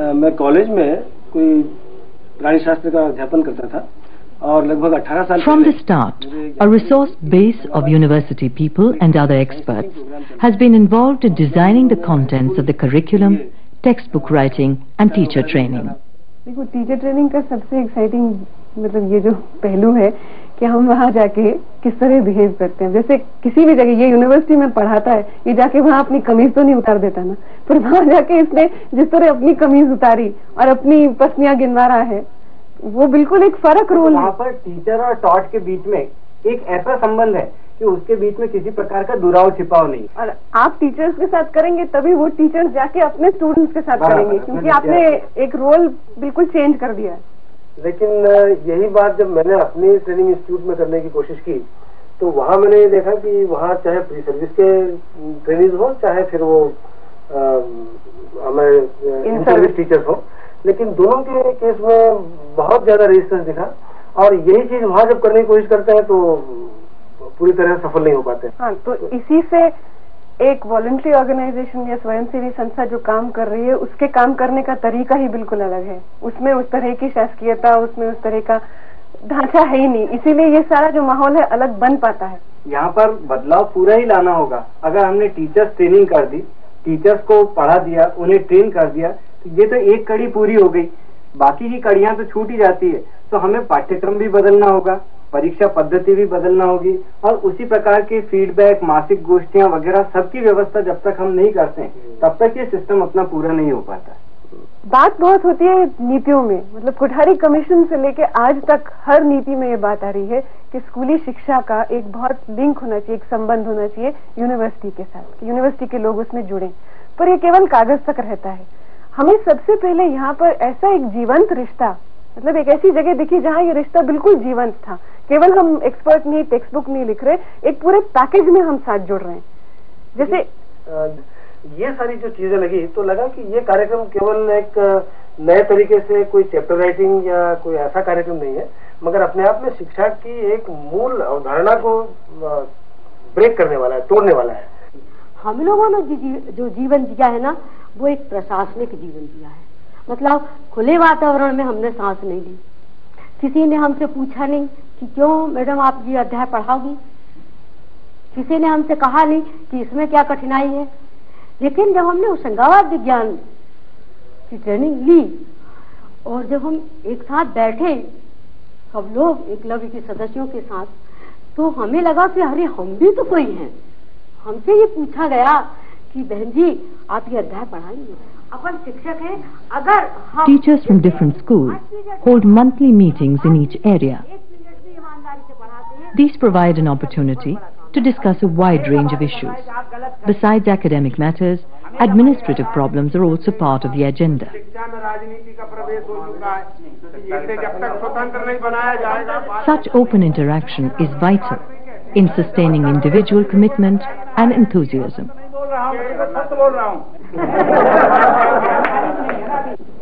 मैं कॉलेज में कोई प्राणी शास्त्र का अध्यापन करता था और लगभग 18 साल From the start, a resource base of university people and other experts has been involved in designing the contents of the curriculum, textbook writing and teacher training. देखो, टीचर ट्रेनिंग का सबसे एक्साइटिंग मतलब ये जो पहलू है कि हम वहाँ जाके किस तरह बिहेव करते हैं। जैसे किसी भी जगह, ये यूनिवर्सिटी में पढ़ाता है, ये जाके वहाँ अपनी कमीज तो नहीं उतार देता ना, पर वहाँ जाके इसने जिस तरह अपनी कमीज उतारी और अपनी पसलियां गिनवा रहा है, वो बिल्कुल एक फर्क रोल है। वहाँ पर टीचर और टॉट के बीच में एक ऐसा संबंध है कि उसके बीच में किसी प्रकार का दुराव छिपाव नहीं। और आप टीचर्स के साथ करेंगे तभी वो टीचर्स जाके अपने स्टूडेंट्स के साथ करेंगे, क्योंकि आपने एक रोल बिल्कुल चेंज कर दिया है। लेकिन यही बात जब मैंने अपनी ट्रेनिंग इंस्टीट्यूट में करने की कोशिश की तो वहाँ मैंने ये देखा कि वहाँ चाहे प्री सर्विस के ट्रेनिंग हो, चाहे फिर वो हमारे इन सर्विस टीचर्स हो, लेकिन दोनों के केस में बहुत ज्यादा रेजिस्टेंस दिखा। और यही चीज वहाँ जब करने की कोशिश करते हैं तो पूरी तरह सफल नहीं हो पाते। हाँ, तो इसी से एक वॉलंटरी ऑर्गेनाइजेशन या स्वयंसेवी संस्था जो काम कर रही है, उसके काम करने का तरीका ही बिल्कुल अलग है। उसमें उस तरह की शासकीयता, उसमें उस तरह का ढांचा है ही नहीं, इसीलिए ये सारा जो माहौल है अलग बन पाता है। यहाँ पर बदलाव पूरा ही लाना होगा। अगर हमने टीचर्स ट्रेनिंग कर दी, टीचर्स को पढ़ा दिया, उन्हें ट्रेन कर दिया, तो ये तो एक कड़ी पूरी हो गई, बाकी की कड़ियां तो छूट ही जाती है। तो हमें पाठ्यक्रम भी बदलना होगा, परीक्षा पद्धति भी बदलना होगी, और उसी प्रकार के फीडबैक, मासिक गोष्ठियां वगैरह सबकी व्यवस्था जब तक हम नहीं करते हैं तब तक ये सिस्टम अपना पूरा नहीं हो पाता। बात बहुत होती है नीतियों में, मतलब कोठारी कमीशन से लेके आज तक हर नीति में ये बात आ रही है कि स्कूली शिक्षा का एक बहुत लिंक होना चाहिए, एक संबंध होना चाहिए यूनिवर्सिटी के साथ, कि यूनिवर्सिटी के लोग उसमें जुड़े। पर ये केवल कागज तक रहता है। हमें सबसे पहले यहाँ पर ऐसा एक जीवंत रिश्ता, मतलब एक ऐसी जगह दिखी जहाँ ये रिश्ता बिल्कुल जीवंत था। केवल हम एक्सपर्ट नहीं, टेक्स्ट बुक नहीं लिख रहे, एक पूरे पैकेज में हम साथ जुड़ रहे हैं। जैसे ये सारी जो चीजें लगी तो लगा कि ये कार्यक्रम केवल एक नए तरीके से कोई चैप्टर राइटिंग या कोई ऐसा कार्यक्रम नहीं है, मगर अपने आप में शिक्षा की एक मूल अवधारणा को ब्रेक करने वाला है, तोड़ने वाला है। हम लोगों ने जो जीवन जिया है ना, वो एक प्रशासनिक जीवन जिया है। मतलब खुले वातावरण में हमने सांस नहीं ली। किसी ने हमसे पूछा नहीं कि क्यों मैडम आप ये अध्याय पढ़ाओगी, किसी ने हमसे कहा नहीं कि इसमें क्या कठिनाई है। लेकिन जब हमने होशंगाबाद विज्ञान की ट्रेनिंग ली और जब हम एक साथ बैठे सब लोग एकलव्य के सदस्यों के साथ, तो हमें लगा कि अरे हम भी तो कोई हैं। हमसे ये पूछा गया कि बहन जी आप ये अध्याय पढ़ाएंगे, अपन शिक्षक हैं, अगर हम Teachers from different schools hold monthly meetings in each area. These provide an opportunity to discuss a wide range of issues. Besides academic matters, administrative problems are also part of the agenda. Such open interaction is vital in sustaining individual commitment and enthusiasm.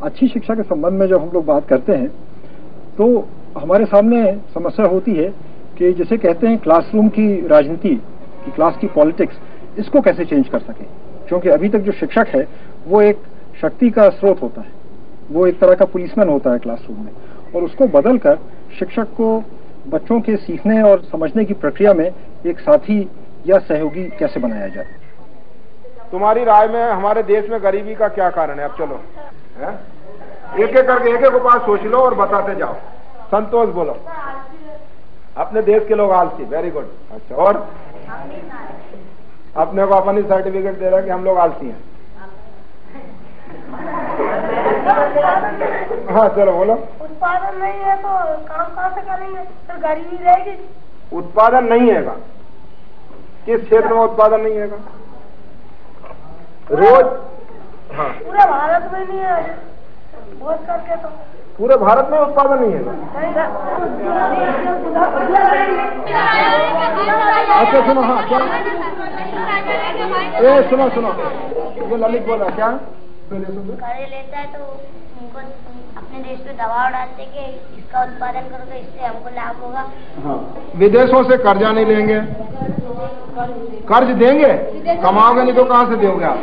अच्छी शिक्षा के संबंध में जब हम लोग बात करते हैं तो हमारे सामने समस्या होती है कि जिसे कहते हैं क्लासरूम की राजनीति, कि क्लास की पॉलिटिक्स, इसको कैसे चेंज कर सकें। क्योंकि अभी तक जो शिक्षक है वो एक शक्ति का स्रोत होता है, वो एक तरह का पुलिसमैन होता है क्लासरूम में, और उसको बदलकर शिक्षक को बच्चों के सीखने और समझने की प्रक्रिया में एक साथी या सहयोगी कैसे बनाया जाए। तुम्हारी राय में हमारे देश में गरीबी का क्या कारण है? अब चलो एक एक करके एक एक उपाय सोच लो और बताते जाओ। संतोष बोलो। अपने देश के लोग आलसी, वेरी गुड। अच्छा, और अपने को अपनी सर्टिफिकेट दे रहा है कि हम लोग आलसी हैं। हाँ चलो बोलो। उत्पादन नहीं है तो काम कहाँ से करेंगे, फिर गरीबी रहेगी। उत्पादन नहीं है, किस क्षेत्र में उत्पादन नहीं है? रोज हाँ पूरे भारत में नहीं है, बहुत करके तो पूरे भारत में उत्पादन नहीं है। अच्छा सुनो, हाँ क्या? सुनो सुनो, ये ललित बोला क्या? कर्ज लेता है तो उनको अपने देश पे दबाव डालते कि इसका उत्पादन करो तो इससे हमको लाभ होगा। हाँ, विदेशों से कर्जा नहीं लेंगे, कर्ज देंगे, कमाओगे नहीं तो कहाँ से दोगे आप?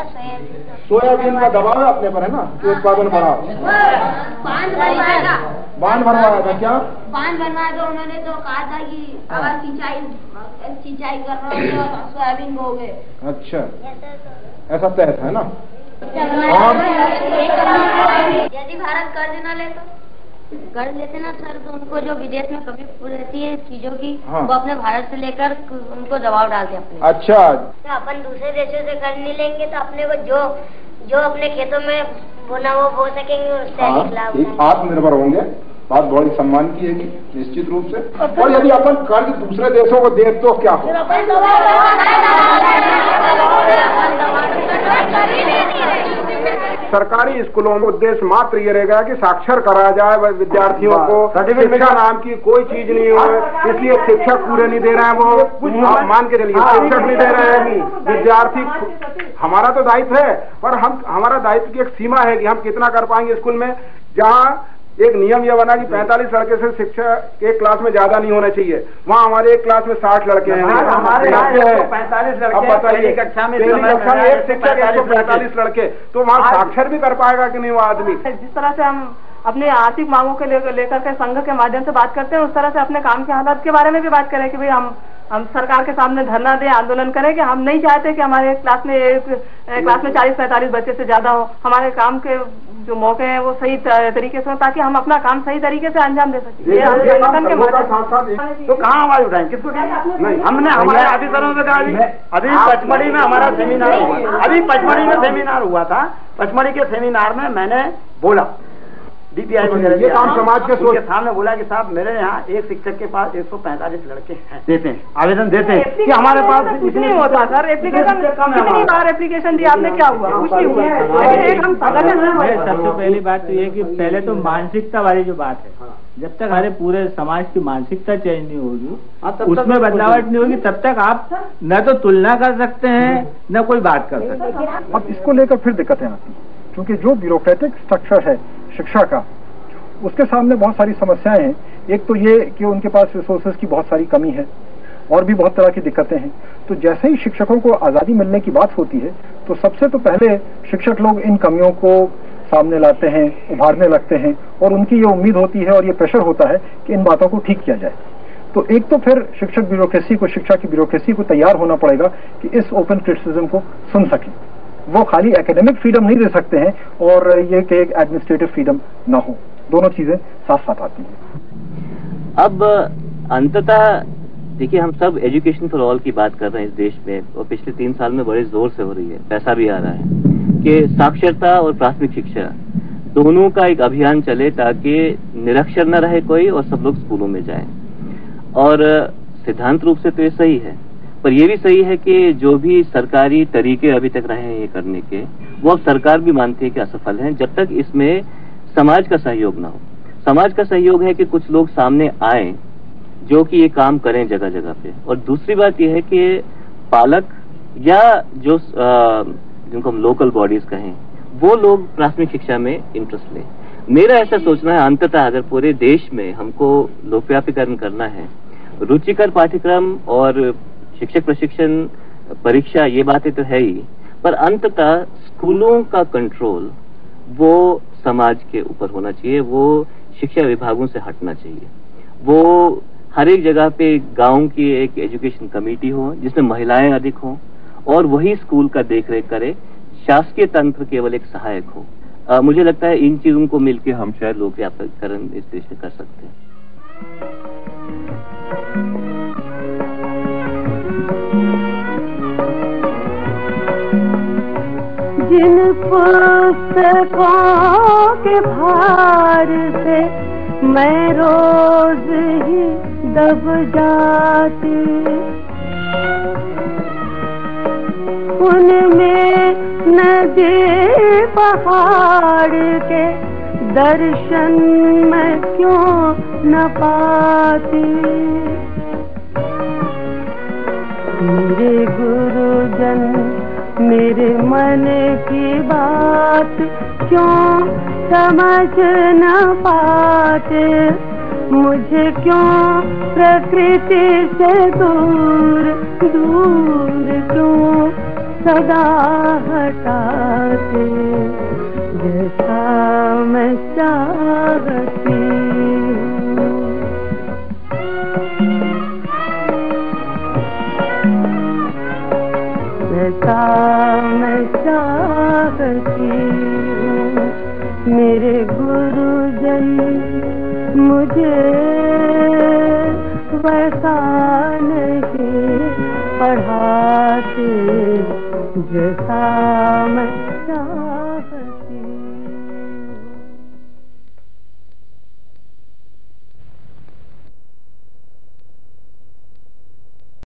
था सोयाबीन। सोयाबीन का दबाव अपने पर है ना कि उत्पादन बढ़ाओ। बांध बनवाया था। बांध बनवाया था क्या? बांध बनवाया था उन्होंने, तो कहा था कि अगर सिंचाई कर रहे हो तो सोयाबीन बोगे। अच्छा, ऐसा तय है ना। यदि भारत कर्ज न ले तो कर्ज लेते ना सर, तो उनको जो विदेश में कमी रहती है चीजों की, हाँ। वो अपने भारत से लेकर उनको दबाव डालते अपने। अच्छा, तो अपन दूसरे देशों से कर्ज नहीं लेंगे तो अपने को जो अपने खेतों में बोना वो बो सकेंगे, उससे अधिक लाभ होगा। आत्मनिर्भर होंगे, बात बड़ी सम्मान की है निश्चित रूप से। और यदि अपन कर्ज दूसरे देशों को दे तो क्या हो? सरकारी स्कूलों में उद्देश्य मात्र ये रहेगा कि साक्षर कराया जाए विद्यार्थियों को, शिक्षा नाम की कोई चीज नहीं हो, इसलिए शिक्षक पूरे नहीं दे रहे हैं। वो आप मान के चलिए, शिक्षक नहीं दे रहे हैं, विद्यार्थी। हमारा तो दायित्व है, पर हमारा दायित्व की एक सीमा है कि हम कितना कर पाएंगे स्कूल में। जहाँ एक नियम यह बना कि 45 लड़के से शिक्षा एक क्लास में ज्यादा नहीं होना चाहिए, वहाँ हमारे एक क्लास में 60 लड़के हैं। हमारे 45 लड़के, अब बताइए, कक्षा में एक शिक्षक 145 लड़के, तो वहाँ साक्षर भी कर पाएगा कि नहीं वो आदमी? जिस तरह से हम अपने आर्थिक मांगों के लेकर के संघ के माध्यम से बात करते हैं, उस तरह से अपने काम के हालात के बारे में भी बात करें कि भाई हम सरकार के सामने धरना दें, आंदोलन करें कि हम नहीं चाहते कि हमारे क्लास में 40-45 बच्चे से ज्यादा हो। हमारे काम के जो मौके हैं वो सही तरीके से हो, ताकि हम अपना काम सही तरीके से अंजाम दे सकें। ये हम संगठन के माध्यम। तो कहाँ आवाज उठाएं, किसको? हमने हमारे ऑफिसरों से कहा अभी पचमढ़ी में हमारा सेमिनार हुआ, अभी पचमढ़ी में सेमिनार हुआ था। पचमढ़ी के सेमिनार में मैंने बोला DPI वगैरह, ये काम समाज के सामने बोला कि साहब मेरे यहाँ एक शिक्षक के पास 145 लड़के हैं, देते हैं आवेदन देते हैं कि हमारे पास कुछ नहीं होता सर। एप्लीकेशन कितनी बार एप्लीकेशन दी आपने, क्या हुआ? कुछ नहीं हुआ। सबसे पहली बात तो ये कि पहले तो मानसिकता वाली जो बात है, जब तक हमारे पूरे समाज की मानसिकता चेंज नहीं होगी, उसमें बदलावट नहीं होगी, तब तक आप न तो तुलना कर सकते हैं न कोई बात कर सकते हैं। अब इसको लेकर फिर दिक्कतें आती हैं, क्योंकि जो ब्यूरोक्रेटिक स्ट्रक्चर है शिक्षा का, उसके सामने बहुत सारी समस्याएं हैं। एक तो ये कि उनके पास रिसोर्सेज की बहुत सारी कमी है, और भी बहुत तरह की दिक्कतें हैं। तो जैसे ही शिक्षकों को आज़ादी मिलने की बात होती है, तो सबसे तो पहले शिक्षक लोग इन कमियों को सामने लाते हैं, उभारने लगते हैं, और उनकी ये उम्मीद होती है और ये प्रेशर होता है कि इन बातों को ठीक किया जाए। तो एक तो फिर शिक्षक ब्यूरोक्रेसी को, शिक्षा की ब्यूरोक्रेसी को तैयार होना पड़ेगा कि इस ओपन क्रिटिसिज्म को सुन सकें। वो खाली एकेडमिक फ्रीडम नहीं दे सकते हैं और ये कि एक एडमिनिस्ट्रेटिव फ्रीडम ना हो, दोनों चीजें साथ साथ आती हैं। अब अंततः देखिए, हम सब एजुकेशन फॉर ऑल की बात कर रहे हैं इस देश में, और पिछले 3 साल में बड़े जोर से हो रही है, पैसा भी आ रहा है कि साक्षरता और प्राथमिक शिक्षा दोनों का एक अभियान चले, ताकि निरक्षर न रहे कोई और सब लोग स्कूलों में जाएं। और सिद्धांत रूप से तो ये सही है, पर यह भी सही है कि जो भी सरकारी तरीके अभी तक रहे हैं ये करने के, वो अब सरकार भी मानती है कि असफल हैं, जब तक इसमें समाज का सहयोग ना हो। समाज का सहयोग है कि कुछ लोग सामने आए जो कि ये काम करें जगह जगह पे। और दूसरी बात यह है कि पालक या जो जिनको हम लोकल बॉडीज कहें, वो लोग प्राथमिक शिक्षा में इंटरेस्ट लें। मेरा ऐसा सोचना है, अंततः अगर पूरे देश में हमको लोकव्यापीकरण करना है, रुचिकर पाठ्यक्रम और शिक्षक प्रशिक्षण परीक्षा, ये बातें तो है ही, पर अंततः स्कूलों का कंट्रोल वो समाज के ऊपर होना चाहिए, वो शिक्षा विभागों से हटना चाहिए। वो हर एक जगह पे गांव की एक एजुकेशन कमेटी हो जिसमें महिलाएं अधिक हों, और वही स्कूल का देखरेख करे, शासकीय तंत्र केवल एक सहायक हो। मुझे लगता है इन चीजों को मिलकर हम शायद लोकव्यापीकरण इस देश में कर सकते हैं। जिन पुस्तकों के भार से मैं रोज ही दब जाती, उनमें नदी पहाड़ के दर्शन मैं क्यों न पाती। मेरे गुरुजन मेरे मन की बात क्यों समझ न पाते, मुझे क्यों प्रकृति से दूर दूर क्यों सदा हटाते जैसा मैं चाहती हूँ। जैसा मैं चाहती हूँ। मेरे गुरुजन मुझे वैसा नहीं पढ़ाते जैसा मैं चाहती हूँ।